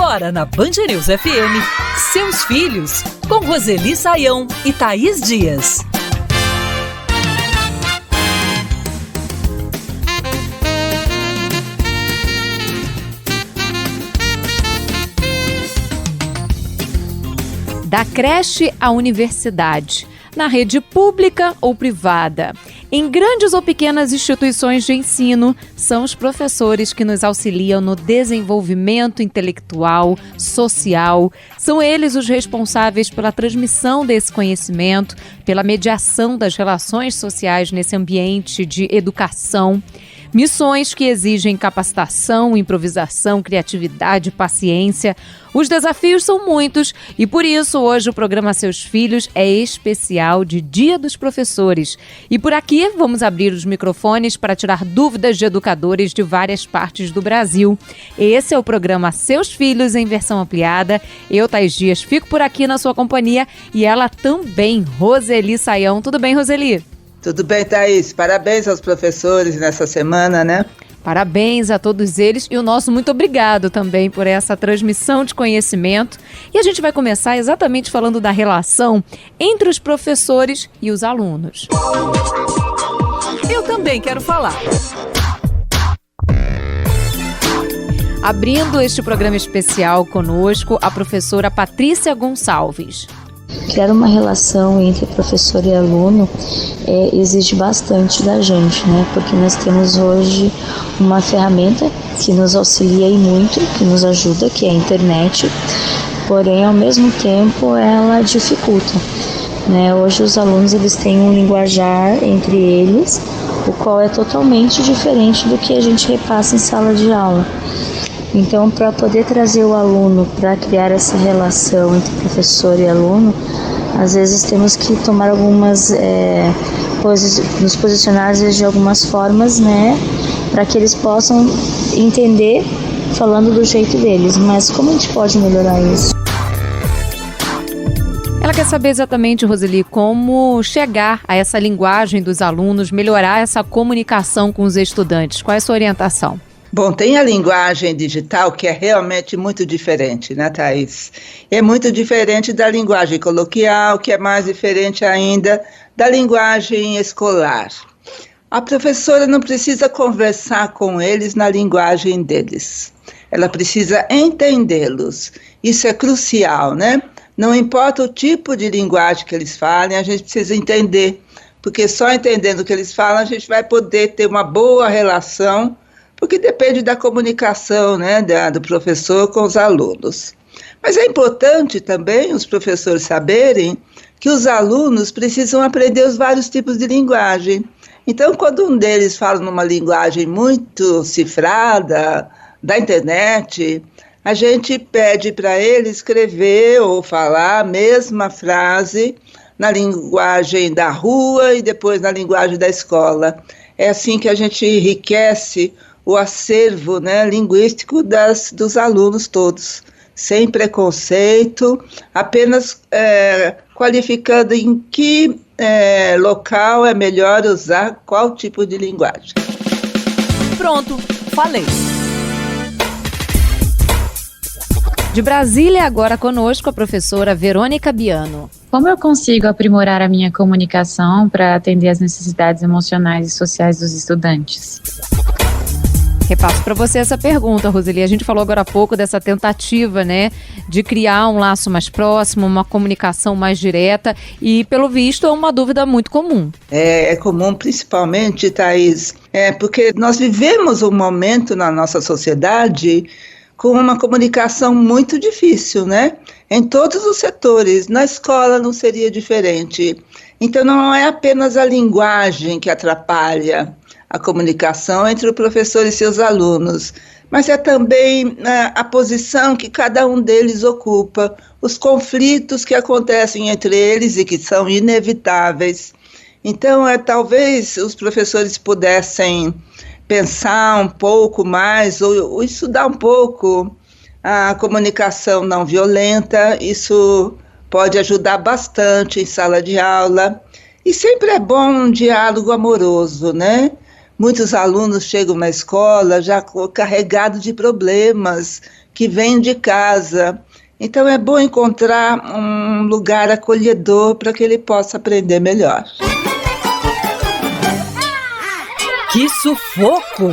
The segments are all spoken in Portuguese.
Agora na Band News FM, Seus Filhos, com Roseli Saião e Thaís Dias. Da creche à universidade, na rede pública ou privada, em grandes ou pequenas instituições de ensino, são os professores que nos auxiliam no desenvolvimento intelectual, social. São eles os responsáveis pela transmissão desse conhecimento, pela mediação das relações sociais nesse ambiente de educação. Missões que exigem capacitação, improvisação, criatividade, paciência. Os desafios são muitos e por isso hoje o programa Seus Filhos é especial de Dia dos Professores. E por aqui vamos abrir os microfones para tirar dúvidas de educadores de várias partes do Brasil. Esse é o programa Seus Filhos em versão ampliada. Eu, Thaís Dias, fico por aqui na sua companhia e ela também, Roseli Saião. Tudo bem, Roseli? Tudo bem, Thaís? Parabéns aos professores nessa semana, né? Parabéns a todos eles e o nosso muito obrigado também por essa transmissão de conhecimento. E a gente vai começar exatamente falando da relação entre os professores e os alunos. Eu também quero falar. Abrindo este programa especial conosco, a professora Patrícia Gonçalves. Criar uma relação entre professor e aluno exige bastante da gente, né? Porque nós temos hoje uma ferramenta que nos auxilia e muito, que nos ajuda, que é a internet, porém, ao mesmo tempo, ela dificulta, né? Hoje os alunos eles têm um linguajar entre eles, o qual é totalmente diferente do que a gente repassa em sala de aula. Então, para poder trazer o aluno para criar essa relação entre professor e aluno, às vezes temos que tomar algumas nos posicionar às vezes de algumas formas, né, para que eles possam entender falando do jeito deles. Mas como a gente pode melhorar isso? Ela quer saber exatamente, Roseli, como chegar a essa linguagem dos alunos, melhorar essa comunicação com os estudantes. Qual é a sua orientação? Bom, tem a linguagem digital que é realmente muito diferente, né, Thaís? É muito diferente da linguagem coloquial, que é mais diferente ainda da linguagem escolar. A professora não precisa conversar com eles na linguagem deles. Ela precisa entendê-los. Isso é crucial, né? Não importa o tipo de linguagem que eles falem, a gente precisa entender. Porque só entendendo o que eles falam, a gente vai poder ter uma boa relação, porque depende da comunicação, né, do professor com os alunos. Mas é importante também os professores saberem que os alunos precisam aprender os vários tipos de linguagem. Então, quando um deles fala numa linguagem muito cifrada, da internet, a gente pede para ele escrever ou falar a mesma frase na linguagem da rua e depois na linguagem da escola. É assim que a gente enriquece o acervo, né, linguístico dos alunos todos, sem preconceito, apenas qualificando em que local é melhor usar qual tipo de linguagem. Pronto, falei. De Brasília, agora conosco a professora Verônica Biano. Como eu consigo aprimorar a minha comunicação para atender às necessidades emocionais e sociais dos estudantes? Repasso para você essa pergunta, Roseli. A gente falou agora há pouco dessa tentativa, né, de criar um laço mais próximo, uma comunicação mais direta e, pelo visto, é uma dúvida muito comum. É comum, principalmente, Thaís, porque nós vivemos um momento na nossa sociedade com uma comunicação muito difícil, né? Em todos os setores. Na escola não seria diferente. Então, não é apenas a linguagem que atrapalha a comunicação entre o professor e seus alunos, mas é também a posição que cada um deles ocupa, os conflitos que acontecem entre eles e que são inevitáveis. Então, talvez os professores pudessem pensar um pouco mais ou estudar um pouco a comunicação não violenta. Isso pode ajudar bastante em sala de aula. E sempre é bom um diálogo amoroso, né? Muitos alunos chegam na escola já carregados de problemas que vêm de casa. Então é bom encontrar um lugar acolhedor para que ele possa aprender melhor. Que sufoco!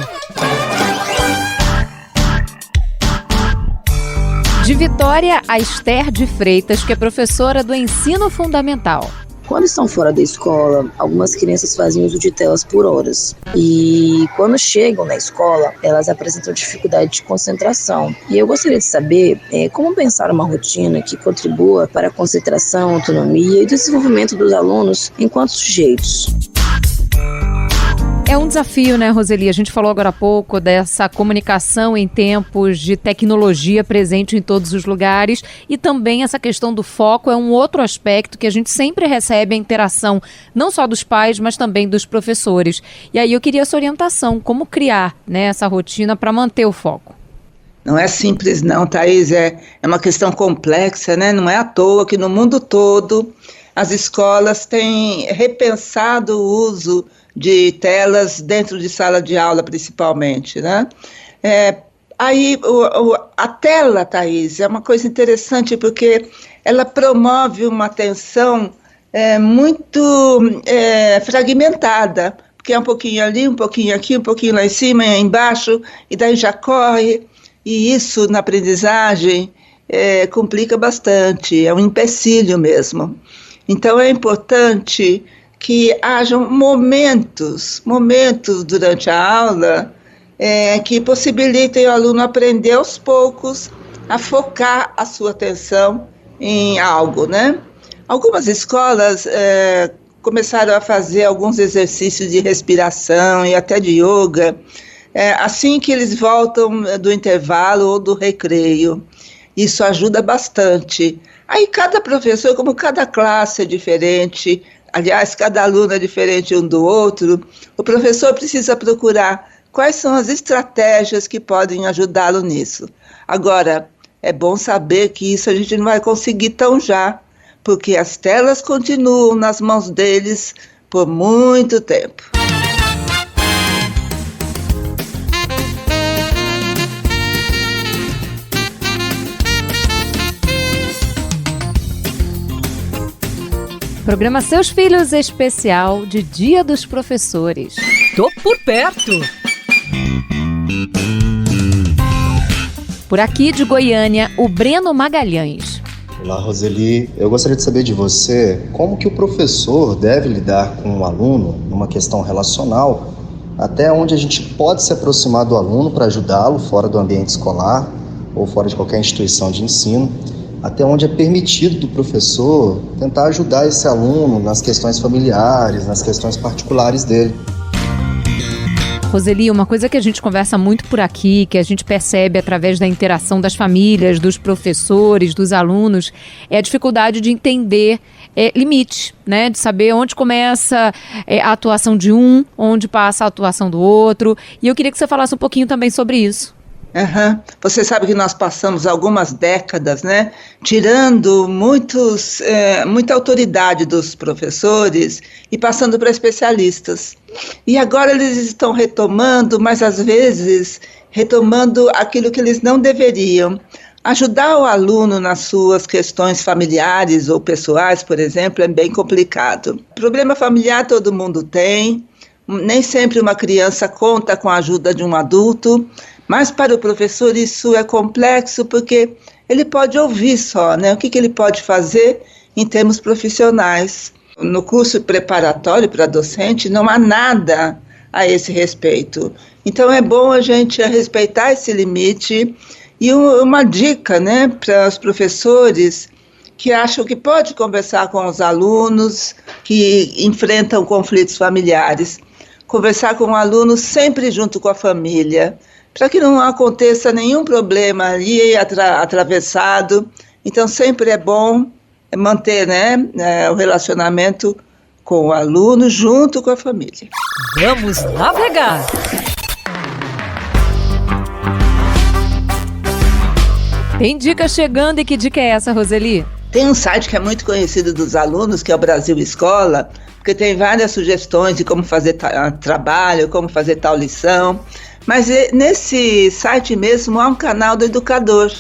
De Vitória, a Esther de Freitas, que é professora do ensino fundamental. Quando estão fora da escola, algumas crianças fazem uso de telas por horas. E quando chegam na escola, elas apresentam dificuldade de concentração. E eu gostaria de saber como pensar uma rotina que contribua para a concentração, autonomia e desenvolvimento dos alunos enquanto sujeitos. É um desafio, né, Roseli? A gente falou agora há pouco dessa comunicação em tempos de tecnologia presente em todos os lugares, e também essa questão do foco é um outro aspecto que a gente sempre recebe a interação, não só dos pais, mas também dos professores. E aí eu queria essa orientação, como criar, né, essa rotina para manter o foco. Não é simples não, Thaís, é uma questão complexa, né? Não é à toa que no mundo todo as escolas têm repensado o uso de telas dentro de sala de aula, principalmente, né? A tela, Thaís, é uma coisa interessante porque ela promove uma atenção muito fragmentada, porque é um pouquinho ali, um pouquinho aqui, um pouquinho lá em cima, embaixo, e daí já corre, e isso na aprendizagem complica bastante, é um empecilho mesmo. Então é importante que hajam momentos durante a aula que possibilitem o aluno aprender aos poucos a focar a sua atenção em algo, né? Algumas escolas começaram a fazer alguns exercícios de respiração e até de yoga, assim que eles voltam do intervalo ou do recreio. Isso ajuda bastante. Aí cada professor, como cada classe é diferente, aliás, cada aluno é diferente um do outro, o professor precisa procurar quais são as estratégias que podem ajudá-lo nisso. Agora, é bom saber que isso a gente não vai conseguir tão já, porque as telas continuam nas mãos deles por muito tempo. Programa Seus Filhos especial de Dia dos Professores. Tô por perto! Por aqui de Goiânia, o Breno Magalhães. Olá, Roseli. Eu gostaria de saber de você como que o professor deve lidar com o aluno numa questão relacional, até onde a gente pode se aproximar do aluno para ajudá-lo fora do ambiente escolar ou fora de qualquer instituição de ensino, até onde é permitido do professor tentar ajudar esse aluno nas questões familiares, nas questões particulares dele. Roseli, uma coisa que a gente conversa muito por aqui, que a gente percebe através da interação das famílias, dos professores, dos alunos, é a dificuldade de entender limites, né? De saber onde começa a atuação de um, onde passa a atuação do outro. E eu queria que você falasse um pouquinho também sobre isso. Você sabe que nós passamos algumas décadas, né, tirando muita autoridade dos professores e passando para especialistas. E agora eles estão retomando, mas às vezes retomando aquilo que eles não deveriam. Ajudar o aluno nas suas questões familiares ou pessoais, por exemplo, é bem complicado. Problema familiar todo mundo tem, nem sempre uma criança conta com a ajuda de um adulto, mas para o professor isso é complexo porque ele pode ouvir só, né? O que ele pode fazer em termos profissionais. No curso preparatório para docente não há nada a esse respeito. Então é bom a gente respeitar esse limite. E uma dica, né, para os professores que acham que pode conversar com os alunos que enfrentam conflitos familiares. Conversar com o aluno sempre junto com a família, para que não aconteça nenhum problema ali atravessado. Então, sempre é bom manter, né, o relacionamento com o aluno junto com a família. Vamos navegar! Tem dica chegando, e que dica é essa, Roseli? Tem um site que é muito conhecido dos alunos, que é o Brasil Escola, porque tem várias sugestões de como fazer trabalho, como fazer tal lição. Mas nesse site mesmo há um canal do educador.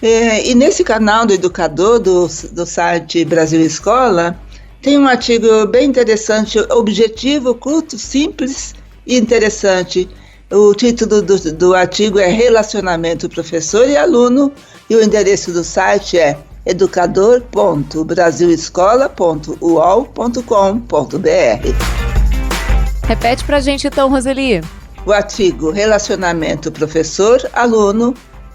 E nesse canal do educador, do site Brasil Escola, tem um artigo bem interessante, objetivo, curto, simples e interessante. O título do artigo é Relacionamento Professor e Aluno, e o endereço do site é educador.brasilescola.uol.com.br. Repete pra gente então, Roseli. O artigo Relacionamento Professor-Aluno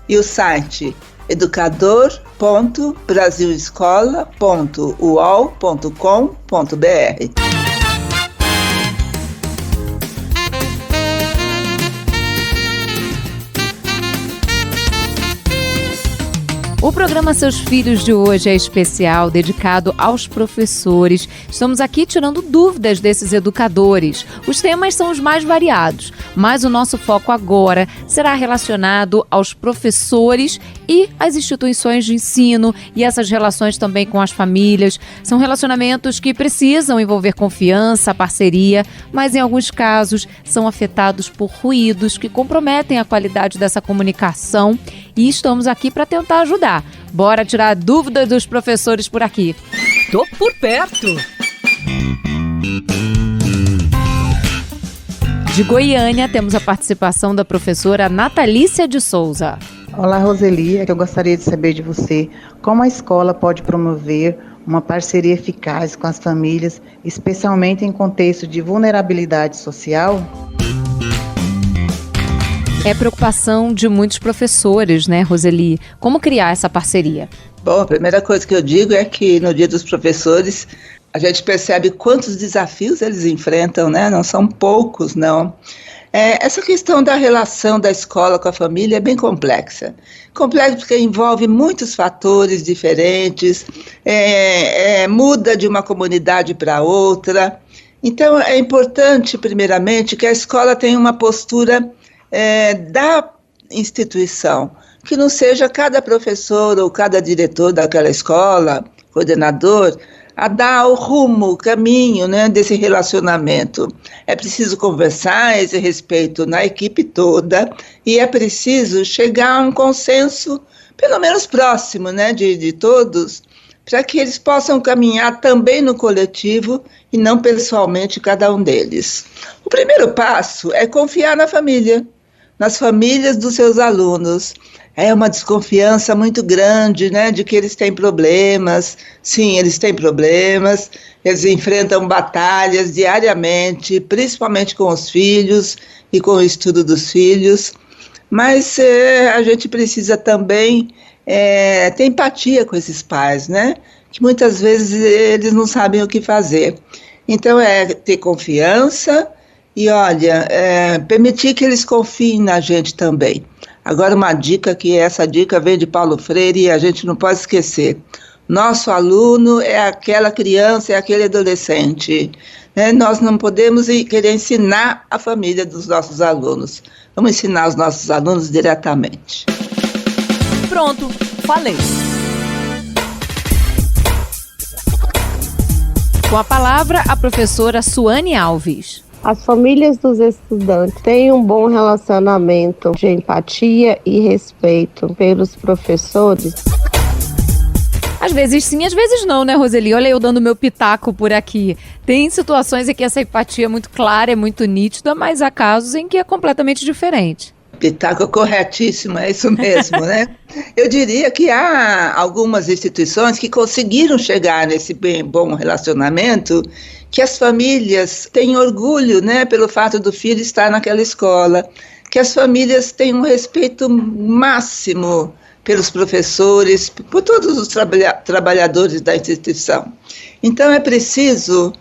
e o site educador.brasilescola.uol.com.br. O programa Seus Filhos de hoje é especial, dedicado aos professores. Estamos aqui tirando dúvidas desses educadores. Os temas são os mais variados, mas o nosso foco agora será relacionado aos professores e às instituições de ensino e essas relações também com as famílias. São relacionamentos que precisam envolver confiança, parceria, mas em alguns casos são afetados por ruídos que comprometem a qualidade dessa comunicação e estamos aqui para tentar ajudar. Bora tirar dúvidas dos professores por aqui. Tô por perto. De Goiânia, temos a participação da professora Natalícia de Souza. Olá, Roseli. Eu gostaria de saber de você como a escola pode promover uma parceria eficaz com as famílias, especialmente em contexto de vulnerabilidade social? É preocupação de muitos professores, né, Roseli? Como criar essa parceria? Bom, a primeira coisa que eu digo é que no Dia dos Professores a gente percebe quantos desafios eles enfrentam, né? Não são poucos, não. Essa questão da relação da escola com a família é bem complexa. Complexa porque envolve muitos fatores diferentes, muda de uma comunidade para outra. Então, é importante, primeiramente, que a escola tenha uma postura da instituição, que não seja cada professor ou cada diretor daquela escola, coordenador, a dar o rumo, o caminho, né, desse relacionamento. É preciso conversar a esse respeito na equipe toda e é preciso chegar a um consenso, pelo menos próximo, né, de todos, para que eles possam caminhar também no coletivo e não pessoalmente cada um deles. O primeiro passo é confiar na família, nas famílias dos seus alunos. É uma desconfiança muito grande, né, de que eles têm problemas. Sim, eles têm problemas, eles enfrentam batalhas diariamente, principalmente com os filhos e com o estudo dos filhos, mas a gente precisa também ter empatia com esses pais, né, que muitas vezes eles não sabem o que fazer. Então ter confiança e, olha, permitir que eles confiem na gente também. Agora uma dica, que essa dica vem de Paulo Freire e a gente não pode esquecer. Nosso aluno é aquela criança, é aquele adolescente. Né? Nós não podemos querer ensinar a família dos nossos alunos. Vamos ensinar os nossos alunos diretamente. Pronto, falei. Com a palavra, a professora Suane Alves. As famílias dos estudantes têm um bom relacionamento de empatia e respeito pelos professores? Às vezes sim, às vezes não, né, Roseli? Olha eu dando meu pitaco por aqui. Tem situações em que essa empatia é muito clara, é muito nítida, mas há casos em que é completamente diferente. Pitaco corretíssimo, é isso mesmo, né? Eu diria que há algumas instituições que conseguiram chegar nesse bom relacionamento, que as famílias têm orgulho, né, pelo fato do filho estar naquela escola, que as famílias têm um respeito máximo pelos professores, por todos os trabalhadores da instituição. Então é preciso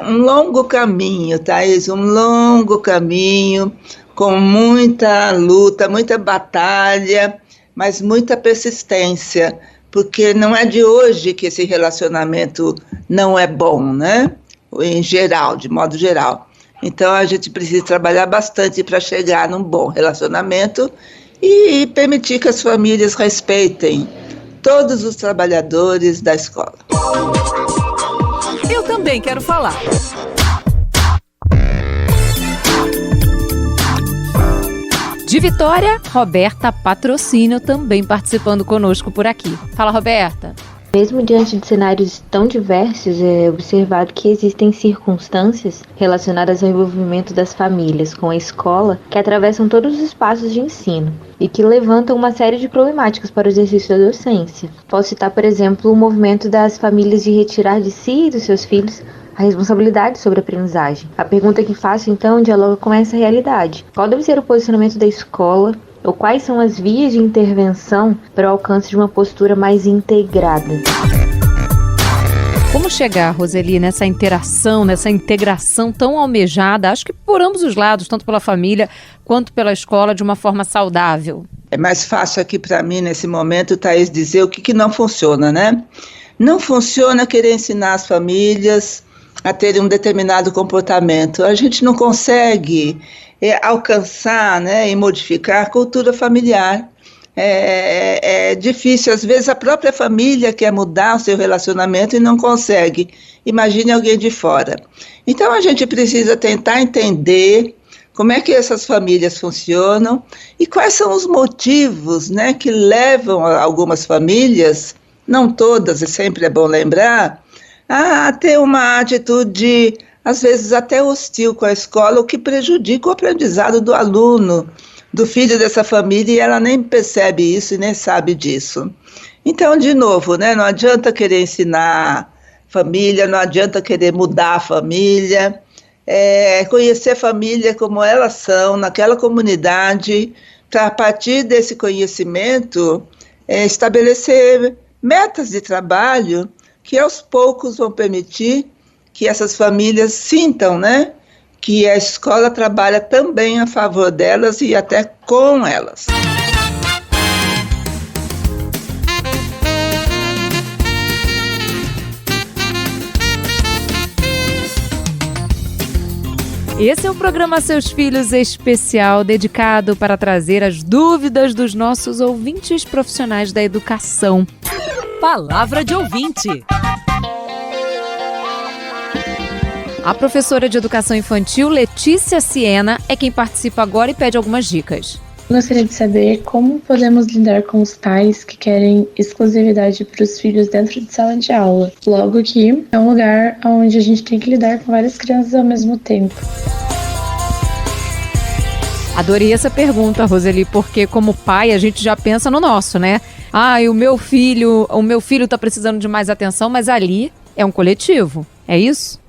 um longo caminho, Thaís, um longo caminho, com muita luta, muita batalha, mas muita persistência, porque não é de hoje que esse relacionamento não é bom, né? Em geral, de modo geral. Então a gente precisa trabalhar bastante para chegar num bom relacionamento e permitir que as famílias respeitem todos os trabalhadores da escola. Eu também quero falar. De Vitória, Roberta Patrocínio também participando conosco por aqui. Fala, Roberta. Mesmo diante de cenários tão diversos, é observado que existem circunstâncias relacionadas ao envolvimento das famílias com a escola que atravessam todos os espaços de ensino e que levantam uma série de problemáticas para o exercício da docência. Posso citar, por exemplo, o movimento das famílias de retirar de si e dos seus filhos a responsabilidade sobre a aprendizagem. A pergunta que faço, então, dialoga com essa realidade. Qual deve ser o posicionamento da escola ou quais são as vias de intervenção para o alcance de uma postura mais integrada? Como chegar, Roseli, nessa interação, nessa integração tão almejada, acho que por ambos os lados, tanto pela família quanto pela escola, de uma forma saudável? É mais fácil aqui para mim, nesse momento, Thaís, dizer o que não funciona, né? Não funciona querer ensinar as famílias a terem um determinado comportamento. A gente não consegue alcançar, né, e modificar a cultura familiar. É difícil, às vezes a própria família quer mudar o seu relacionamento e não consegue. Imagine alguém de fora. Então a gente precisa tentar entender como é que essas famílias funcionam e quais são os motivos, né, que levam algumas famílias, não todas, e sempre é bom lembrar, a ter uma atitude, às vezes até hostil com a escola, o que prejudica o aprendizado do aluno, do filho dessa família, e ela nem percebe isso e nem sabe disso. Então, de novo, né, não adianta querer ensinar família, não adianta querer mudar a família, conhecer a família como elas são, naquela comunidade, para a partir desse conhecimento, estabelecer metas de trabalho que aos poucos vão permitir que essas famílias sintam, né, que a escola trabalha também a favor delas e até com elas. Esse é o programa Seus Filhos especial, dedicado para trazer as dúvidas dos nossos ouvintes profissionais da educação. Palavra de ouvinte. A professora de educação infantil, Letícia Siena, é quem participa agora e pede algumas dicas. Gostaria de saber como podemos lidar com os pais que querem exclusividade para os filhos dentro de sala de aula, logo que é um lugar onde a gente tem que lidar com várias crianças ao mesmo tempo. Adorei essa pergunta, Roseli, porque como pai a gente já pensa no nosso, né? O meu filho tá precisando de mais atenção, mas ali é um coletivo, é isso?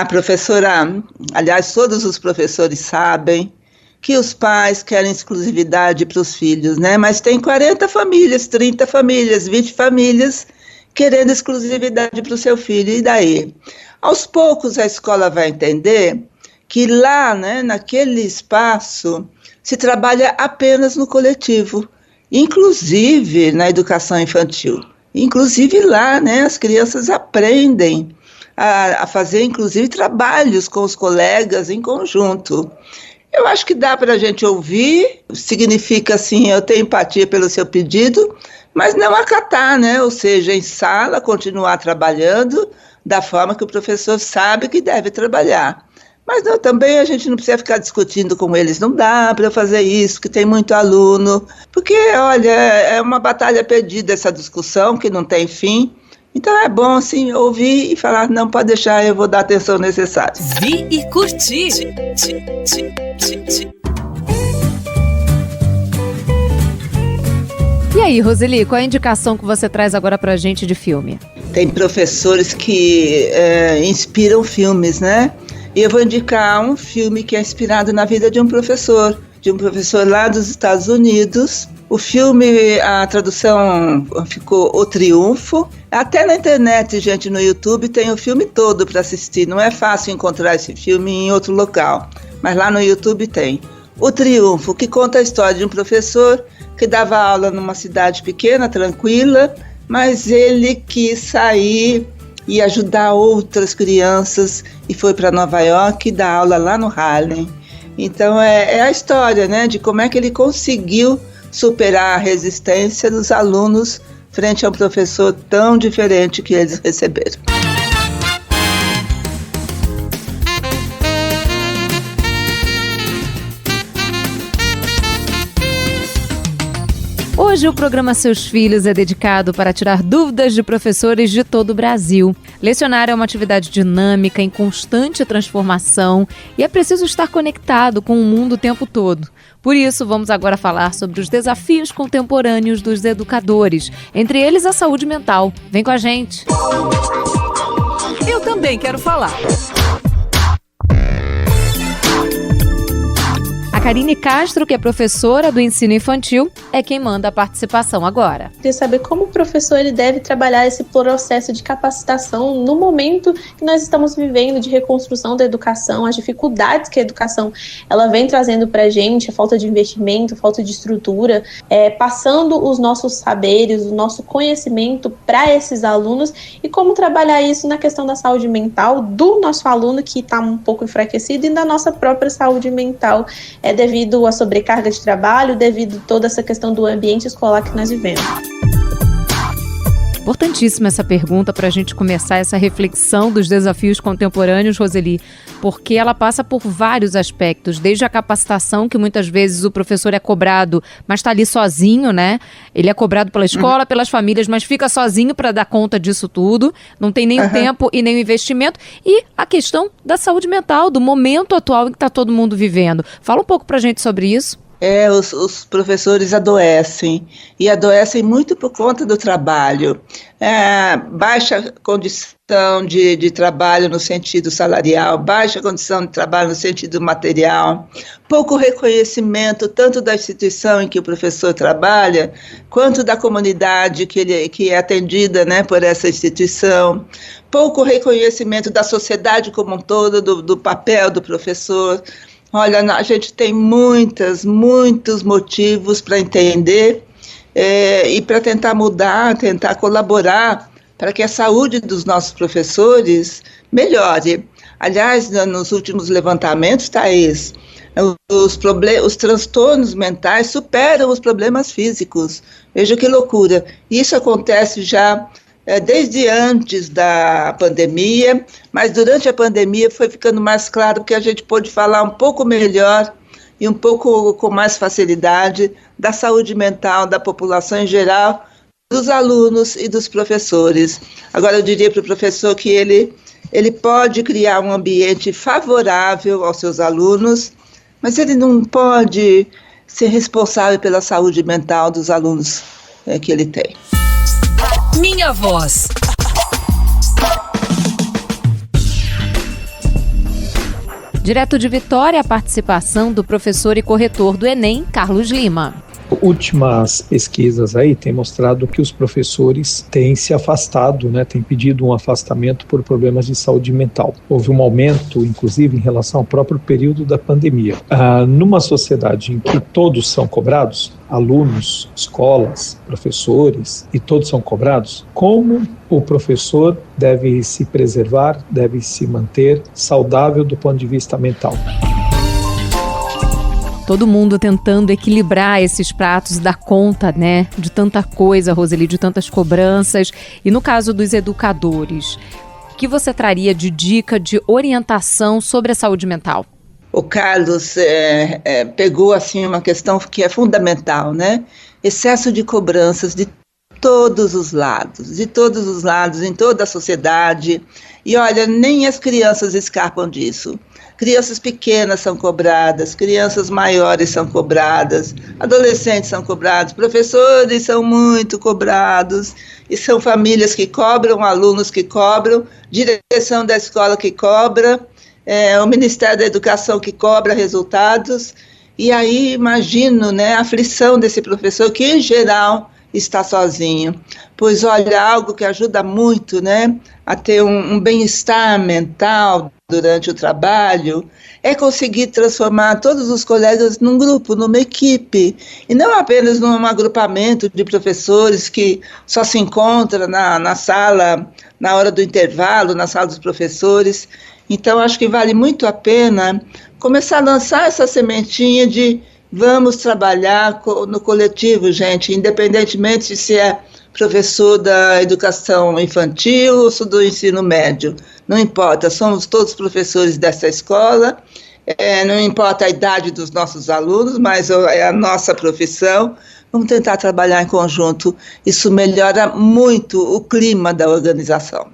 Professora, aliás, todos os professores sabem que os pais querem exclusividade para os filhos, né? Mas tem 40 famílias, 30 famílias, 20 famílias querendo exclusividade para o seu filho, e daí? Aos poucos a escola vai entender que lá, né, naquele espaço, se trabalha apenas no coletivo, inclusive na educação infantil. Inclusive lá, né, as crianças aprendem a fazer, inclusive, trabalhos com os colegas em conjunto. Eu acho que dá para a gente ouvir, significa assim, eu tenho empatia pelo seu pedido, mas não acatar, né? Ou seja, em sala, continuar trabalhando da forma que o professor sabe que deve trabalhar. Mas não, também a gente não precisa ficar discutindo com eles, não dá para eu fazer isso, que tem muito aluno, porque, olha, é uma batalha perdida essa discussão, que não tem fim. Então é bom, assim, ouvir e falar, não, pode deixar, eu vou dar a atenção necessária. Vi e curti. E aí, Roseli, qual é a indicação que você traz agora pra gente de filme? Tem professores que inspiram filmes, né? E eu vou indicar um filme que é inspirado na vida de um professor lá dos Estados Unidos. O filme, a tradução ficou O Triunfo. Até na internet, gente, no YouTube, tem o filme todo para assistir. Não é fácil encontrar esse filme em outro local, mas lá no YouTube tem. O Triunfo, que conta a história de um professor que dava aula numa cidade pequena, tranquila, mas ele quis sair e ajudar outras crianças e foi para Nova York dar aula lá no Harlem. Então é a história, né, de como é que ele conseguiu superar a resistência dos alunos frente a um professor tão diferente que eles receberam. Hoje o programa Seus Filhos é dedicado para tirar dúvidas de professores de todo o Brasil. Lecionar é uma atividade dinâmica, em constante transformação, e é preciso estar conectado com o mundo o tempo todo. Por isso, vamos agora falar sobre os desafios contemporâneos dos educadores, entre eles a saúde mental. Vem com a gente! Eu também quero falar. A Karine Castro, que é professora do ensino infantil, é quem manda a participação agora. Queria saber como o professor ele deve trabalhar esse processo de capacitação no momento que nós estamos vivendo de reconstrução da educação, as dificuldades que a educação ela vem trazendo para a gente, a falta de investimento, a falta de estrutura, passando os nossos saberes, o nosso conhecimento para esses alunos e como trabalhar isso na questão da saúde mental do nosso aluno que está um pouco enfraquecido e da nossa própria saúde mental, devido à sobrecarga de trabalho, devido a toda essa questão do ambiente escolar que nós vivemos. Importantíssima essa pergunta para a gente começar essa reflexão dos desafios contemporâneos, Roseli, porque ela passa por vários aspectos, desde a capacitação, que muitas vezes o professor é cobrado, mas está ali sozinho, né? Ele é cobrado pela escola, pelas famílias, mas fica sozinho para dar conta disso tudo, não tem nem o tempo e nem o investimento, e a questão da saúde mental, do momento atual em que está todo mundo vivendo. Fala um pouco para a gente sobre isso. Os professores adoecem, e adoecem muito por conta do trabalho. Baixa condição de trabalho no sentido salarial, baixa condição de trabalho no sentido material, pouco reconhecimento tanto da instituição em que o professor trabalha, quanto da comunidade que é atendida, né, por essa instituição, pouco reconhecimento da sociedade como um todo, do papel do professor. Olha, a gente tem muitos motivos para entender e para tentar mudar, tentar colaborar para que a saúde dos nossos professores melhore. Aliás, nos últimos levantamentos, Thaís, os transtornos mentais superam os problemas físicos. Veja que loucura. Isso acontece já desde antes da pandemia, mas durante a pandemia foi ficando mais claro que a gente pôde falar um pouco melhor e um pouco com mais facilidade da saúde mental da população em geral, dos alunos e dos professores. Agora eu diria para o professor que ele pode criar um ambiente favorável aos seus alunos, mas ele não pode ser responsável pela saúde mental dos alunos que ele tem. Minha voz. Direto de Vitória, a participação do professor e corretor do Enem, Carlos Lima. Últimas pesquisas aí têm mostrado que os professores têm se afastado, né, têm pedido um afastamento por problemas de saúde mental. Houve um aumento, inclusive, em relação ao próprio período da pandemia. Numa sociedade em que todos são cobrados, alunos, escolas, professores, e todos são cobrados, como o professor deve se preservar, deve se manter saudável do ponto de vista mental? Todo mundo tentando equilibrar esses pratos, dar conta, né, de tanta coisa, Roseli, de tantas cobranças. E no caso dos educadores, o que você traria de dica, de orientação sobre a saúde mental? O Carlos pegou assim uma questão que é fundamental, né? Excesso de cobranças de todos os lados, em toda a sociedade. E olha, nem as crianças escapam disso. Crianças pequenas são cobradas, crianças maiores são cobradas, adolescentes são cobrados, professores são muito cobrados, e são famílias que cobram, alunos que cobram, direção da escola que cobra, o Ministério da Educação que cobra resultados. E aí imagino, né, a aflição desse professor que, em geral, está sozinho. Pois olha, algo que ajuda muito, né, a ter um bem-estar mental durante o trabalho é conseguir transformar todos os colegas num grupo, numa equipe, e não apenas num agrupamento de professores que só se encontra na sala, na hora do intervalo, na sala dos professores. Então, acho que vale muito a pena começar a lançar essa sementinha de Vamos trabalhar no coletivo, gente, independentemente se é professor da educação infantil ou do ensino médio. Não importa, somos todos professores dessa escola, não importa a idade dos nossos alunos, mas é a nossa profissão. Vamos tentar trabalhar em conjunto. Isso melhora muito o clima da organização.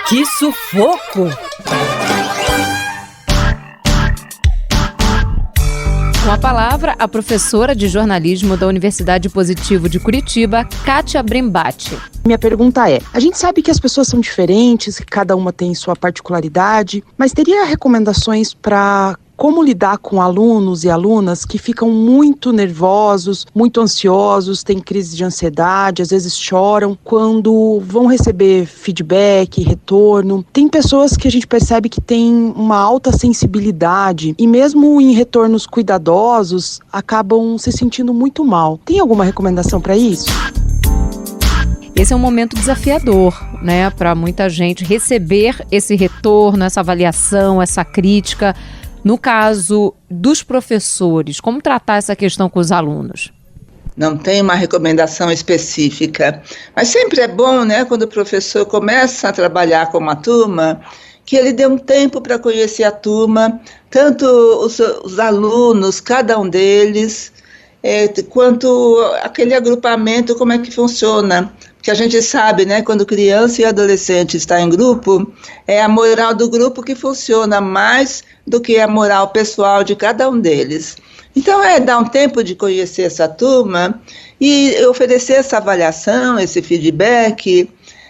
Que sufoco! Com a palavra, a professora de jornalismo da Universidade Positivo de Curitiba, Kátia Brembati. Minha pergunta é, a gente sabe que as pessoas são diferentes, que cada uma tem sua particularidade, mas teria recomendações para como lidar com alunos e alunas que ficam muito nervosos, muito ansiosos, têm crise de ansiedade, às vezes choram quando vão receber feedback, retorno. Tem pessoas que a gente percebe que têm uma alta sensibilidade e mesmo em retornos cuidadosos, acabam se sentindo muito mal. Tem alguma recomendação para isso? Esse é um momento desafiador, né, para muita gente receber esse retorno, essa avaliação, essa crítica. No caso dos professores, como tratar essa questão com os alunos? Não tem uma recomendação específica, mas sempre é bom, né, quando o professor começa a trabalhar com uma turma, que ele dê um tempo para conhecer a turma, tanto os alunos, cada um deles, quanto aquele agrupamento, como é que funciona. Porque a gente sabe, né, quando criança e adolescente está em grupo, é a moral do grupo que funciona mais do que a moral pessoal de cada um deles. Então, dar um tempo de conhecer essa turma e oferecer essa avaliação, esse feedback,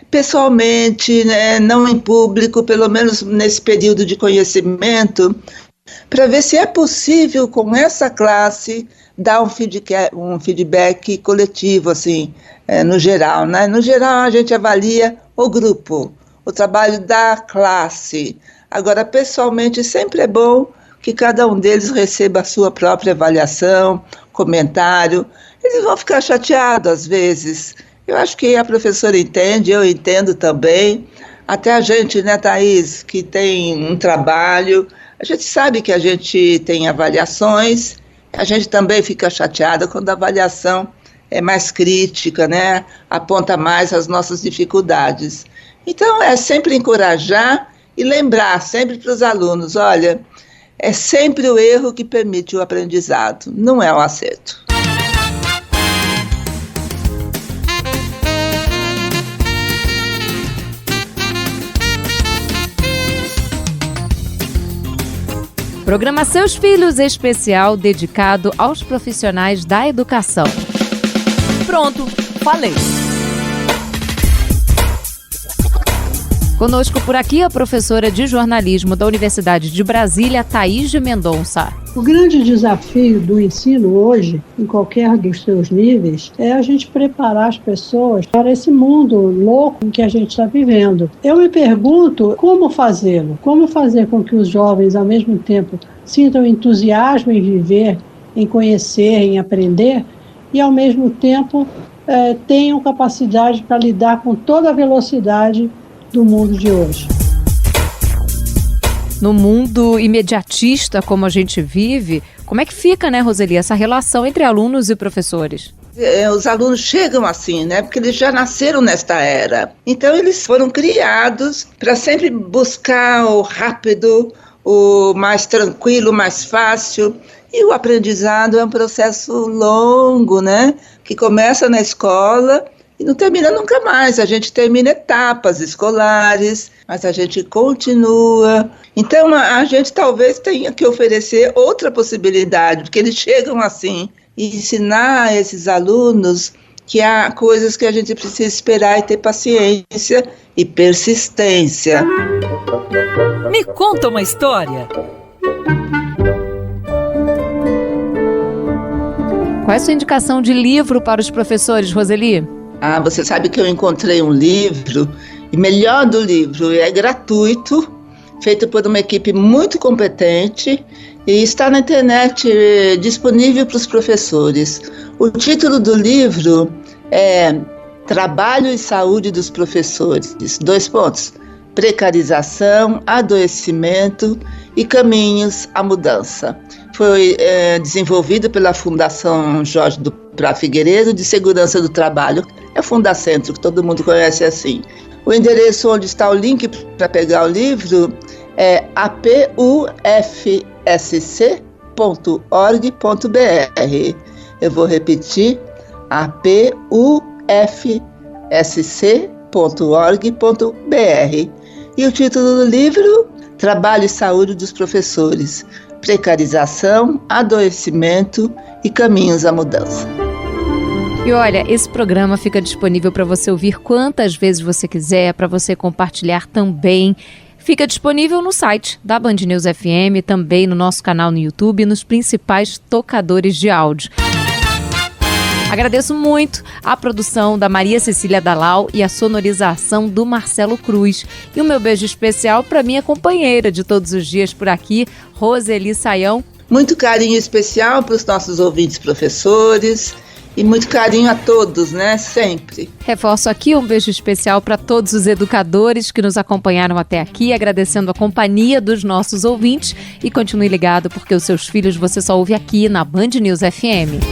pessoalmente, né, não em público, pelo menos nesse período de conhecimento, para ver se é possível, com essa classe, dar um feedback coletivo, assim, no geral, né? No geral, a gente avalia o grupo, o trabalho da classe. Agora, pessoalmente, sempre é bom que cada um deles receba a sua própria avaliação, comentário. Eles vão ficar chateados às vezes. Eu acho que a professora entende, eu entendo também. Até a gente, né, Thaís, que tem um trabalho, a gente sabe que a gente tem avaliações, a gente também fica chateada quando a avaliação é mais crítica, né, aponta mais as nossas dificuldades. Então, é sempre encorajar e lembrar sempre para os alunos, olha, é sempre o erro que permite o aprendizado, não é o acerto. Programa Seus Filhos especial dedicado aos profissionais da educação. Pronto, falei. Conosco por aqui a professora de jornalismo da Universidade de Brasília, Thaís de Mendonça. O grande desafio do ensino hoje, em qualquer dos seus níveis, é a gente preparar as pessoas para esse mundo louco que a gente está vivendo. Eu me pergunto como fazê-lo, como fazer com que os jovens, ao mesmo tempo, sintam entusiasmo em viver, em conhecer, em aprender, e ao mesmo tempo tenham capacidade para lidar com toda a velocidade do mundo de hoje. No mundo imediatista como a gente vive, como é que fica, né, Roseli, essa relação entre alunos e professores? Os alunos chegam assim, né, porque eles já nasceram nesta era. Então, eles foram criados para sempre buscar o rápido, o mais tranquilo, o mais fácil. E o aprendizado é um processo longo, né, que começa na escola e não termina nunca mais. A gente termina etapas escolares, mas a gente continua. Então, a gente talvez tenha que oferecer outra possibilidade, porque eles chegam assim, e ensinar a esses alunos que há coisas que a gente precisa esperar e ter paciência e persistência. Me conta uma história. Qual é a sua indicação de livro para os professores, Roseli? Você sabe que eu encontrei um livro, e melhor do livro, é gratuito, feito por uma equipe muito competente e está na internet disponível para os professores. O título do livro é Trabalho e Saúde dos Professores, 2 pontos. Precarização, Adoecimento e Caminhos à Mudança. Foi desenvolvido pela Fundação Jorge do Prá Figueiredo de Segurança do Trabalho, é o Fundacentro, que todo mundo conhece assim. O endereço onde está o link para pegar o livro é apufsc.org.br. Eu vou repetir, apufsc.org.br. E o título do livro, Trabalho e Saúde dos Professores, Precarização, Adoecimento e Caminhos à Mudança. E olha, esse programa fica disponível para você ouvir quantas vezes você quiser, para você compartilhar também. Fica disponível no site da Band News FM, também no nosso canal no YouTube e nos principais tocadores de áudio. Agradeço muito a produção da Maria Cecília Dalal e a sonorização do Marcelo Cruz. E o meu beijo especial para minha companheira de todos os dias por aqui, Roseli Saião. Muito carinho especial para os nossos ouvintes professores e muito carinho a todos, né? Sempre. Reforço aqui um beijo especial para todos os educadores que nos acompanharam até aqui, agradecendo a companhia dos nossos ouvintes e continue ligado porque os seus filhos você só ouve aqui na Band News FM.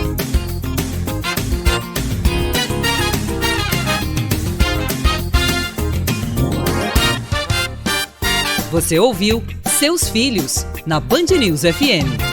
Você ouviu Seus Filhos, na Band News FM.